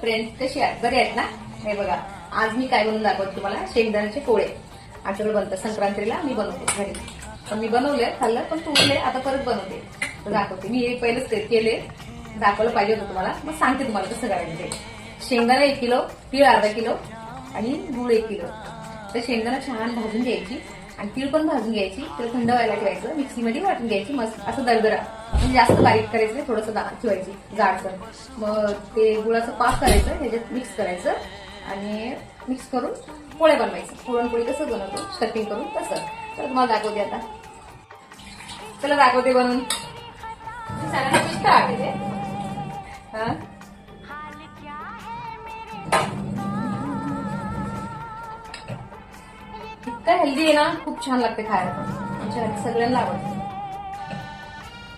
Friends, कशी आहेत? बरे आहेत ना? हे बघा, आज मी काय बनवून दाखवते तुम्हाला. शेंगदाण्याचे पोळे आमच्याकडे बनतात संक्रांतीला. मी बनवते घरी. पण मी बनवले, खाल्लं, पण तुटले. आता परत बनवते तर दाखवते. मी हे पहिलेच केले, दाखवलं पाहिजे होतं तुम्हाला. मग सांगते तुम्हाला कसं करायचं ते. शेंगदाणा 1 किलो, तीळ अर्धा किलो आणि गूळ 1 किलो. तर शेंगदाणा छान भाजून घ्यायची आणि तीळ पण भाजून घ्यायची. त्याला थंड व्हायला ठेवायचं. मिक्सीमध्ये वाटून घ्यायची मस्त असं दरदरा. म्हणजे जास्त बारीक करायचं नाही, थोडंसं ठेवायची जाडसर. मग ते गुळाचं पाक करायचं, ह्याच्यात मिक्स करायचं आणि मिक्स करून पोळ्या बनवायचं. पुरणपोळी कसं बनवतो स्टफिंग करून तसं. तर तुम्हाला दाखवते आता. चला दाखवते बनवून. सगळ्यांना पिष्ट आवडते. हा, इतकं हेल्दी आहे ना, खूप छान लागते खायला. पण आमच्या घरी सगळ्यांना आवडतं.